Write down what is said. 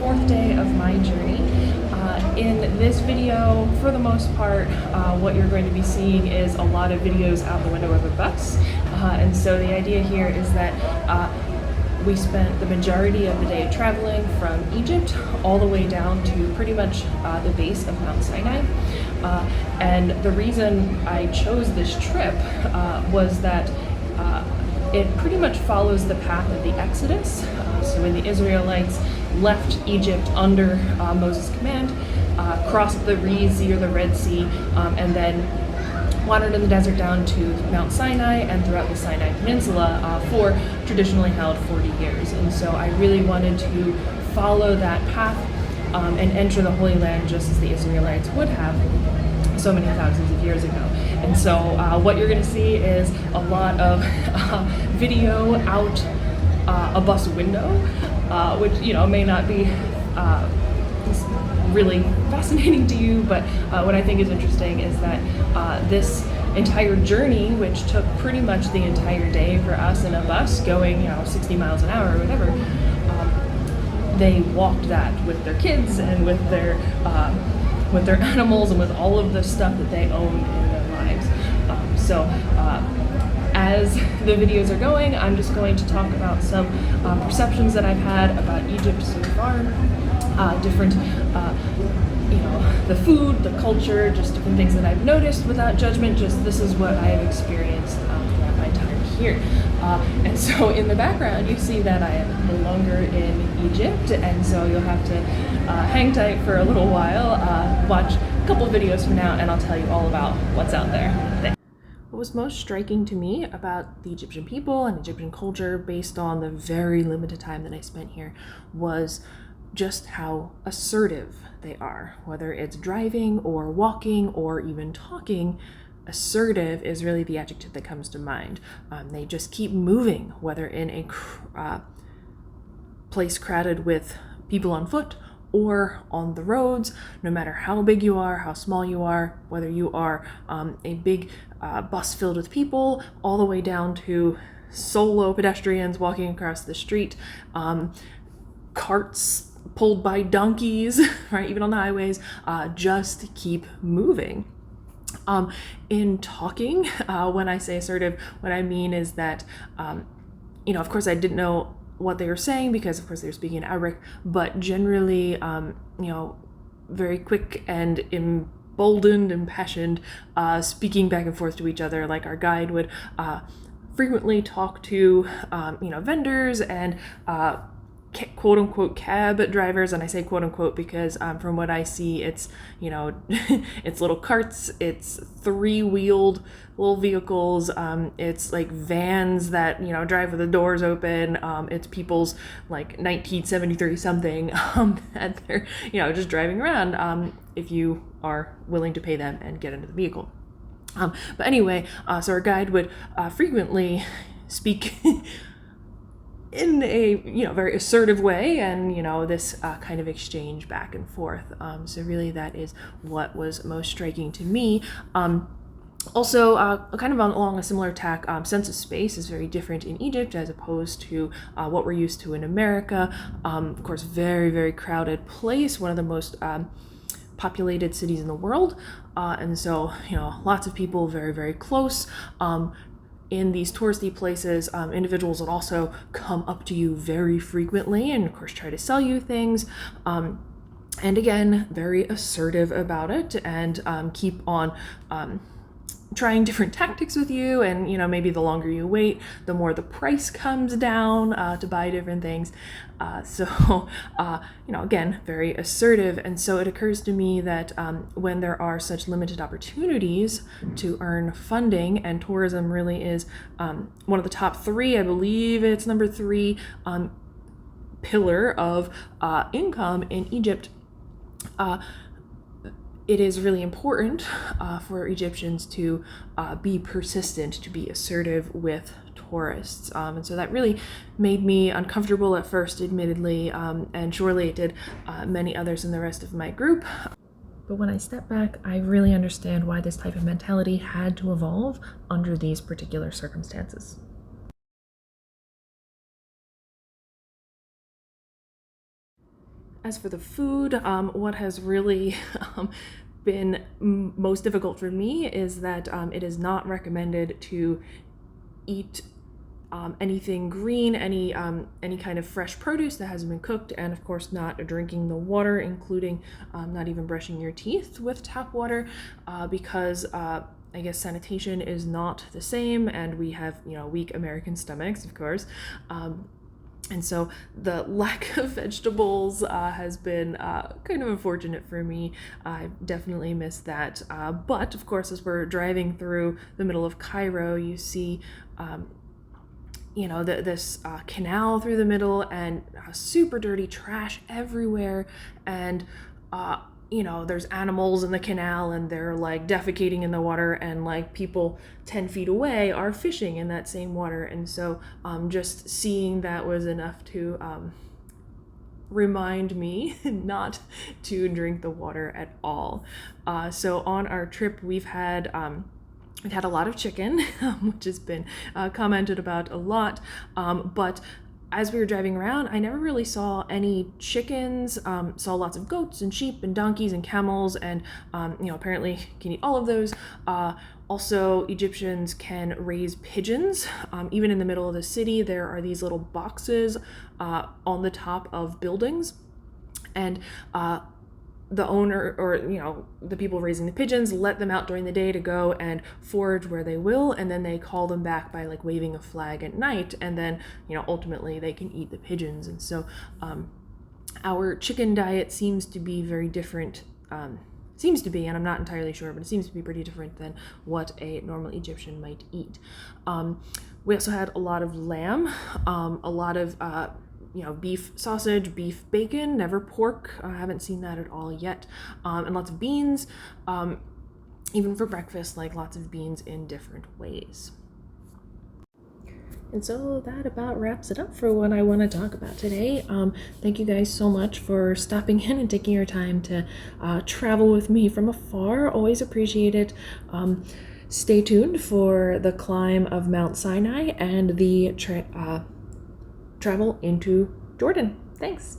fourth day of my journey. In this video, for the most part, what you're going to be seeing is a lot of videos out the window of a bus. And so the idea here is that we spent the majority of the day traveling from Egypt all the way down to pretty much the base of Mount Sinai. And the reason I chose this trip was that it pretty much follows the path of the Exodus. So when the Israelites left Egypt under Moses' command, crossed the Reed Sea or the Red Sea, and then wandered in the desert down to Mount Sinai and throughout the Sinai Peninsula for traditionally held 40 years. And so I really wanted to follow that path and enter the Holy Land just as the Israelites would have so many thousands of years ago. And so what you're going to see is a lot of video out a bus window, which may not be really fascinating to you, but what I think is interesting is that this entire journey, which took pretty much the entire day for us in a bus going 60 miles an hour or whatever, they walked that with their kids and with their animals and with all of the stuff that they own in their lives. As the videos are going, I'm just going to talk about some perceptions that I've had about Egypt so far, different, the food, the culture, just different things that I've noticed without judgment. Just this is what I have experienced throughout my time here. And so in the background, you see that I am no longer in Egypt, and so you'll have to hang tight for a little while, watch a couple videos from now, and I'll tell you all about what's out there. Thanks. What was most striking to me about the Egyptian people and Egyptian culture, based on the very limited time that I spent here, was just how assertive they are. Whether it's driving or walking or even talking, assertive is really the adjective that comes to mind. They just keep moving, whether in a place crowded with people on foot or on the roads, no matter how big you are, how small you are, whether you are a big bus filled with people, all the way down to solo pedestrians walking across the street, carts pulled by donkeys, right, even on the highways, just keep moving. In talking, when I say assertive, what I mean is that, of course I didn't know what they were saying because of course they were speaking in Arabic, but generally, very quick and emboldened, impassioned, speaking back and forth to each other. Like our guide would frequently talk to, vendors and quote unquote cab drivers, and I say quote unquote because from what I see, it's it's little carts, it's three-wheeled little vehicles, it's like vans that drive with the doors open, it's people's like 1973 something that they're just driving around if you are willing to pay them and get into the vehicle. But anyway, so our guide would frequently speak in a very assertive way, and this kind of exchange back and forth. So really that is what was most striking to me. Also, kind of along a similar tack, sense of space is very different in Egypt as opposed to what we're used to in America. Of course, very, very crowded place, one of the most populated cities in the world, and so lots of people very, very close. In these touristy places, individuals would also come up to you very frequently and of course try to sell you things, and again, very assertive about it, and keep on trying different tactics with you, and maybe the longer you wait, the more the price comes down to buy different things. Again, very assertive. And so it occurs to me that when there are such limited opportunities to earn funding, and tourism really is one of the top three, I believe it's number 3 pillar of income in Egypt, it is really important for Egyptians to be persistent, to be assertive with tourists. And so that really made me uncomfortable at first, admittedly, and surely it did many others in the rest of my group. But when I step back, I really understand why this type of mentality had to evolve under these particular circumstances. As for the food, what has really been most difficult for me is that it is not recommended to eat anything green, any kind of fresh produce that hasn't been cooked, and of course not drinking the water, including not even brushing your teeth with tap water, because I guess sanitation is not the same, and we have weak American stomachs, of course. And so the lack of vegetables has been kind of unfortunate for me. I definitely missed that. But of course, as we're driving through the middle of Cairo, you see this canal through the middle, and super dirty trash everywhere, and there's animals in the canal, and they're like defecating in the water, and like people 10 feet away are fishing in that same water. And so just seeing that was enough to remind me not to drink the water at all. So on our trip, we've had a lot of chicken, which has been commented about a lot, but as we were driving around, I never really saw any chickens. Saw lots of goats and sheep and donkeys and camels, and apparently you can eat all of those. Also, Egyptians can raise pigeons. Even in the middle of the city, there are these little boxes on the top of buildings, and the owner, or the people raising the pigeons, let them out during the day to go and forage where they will, and then they call them back by like waving a flag at night, and then ultimately they can eat the pigeons. And so our chicken diet seems to be very different, and I'm not entirely sure, but it seems to be pretty different than what a normal Egyptian might eat. We also had a lot of lamb, a lot of beef sausage, beef bacon, never pork. I haven't seen that at all yet. And lots of beans, even for breakfast, like lots of beans in different ways. And so that about wraps it up for what I want to talk about today. Thank you guys so much for stopping in and taking your time to travel with me from afar. Always appreciate it. Stay tuned for the climb of Mount Sinai and the travel into Jordan. Thanks.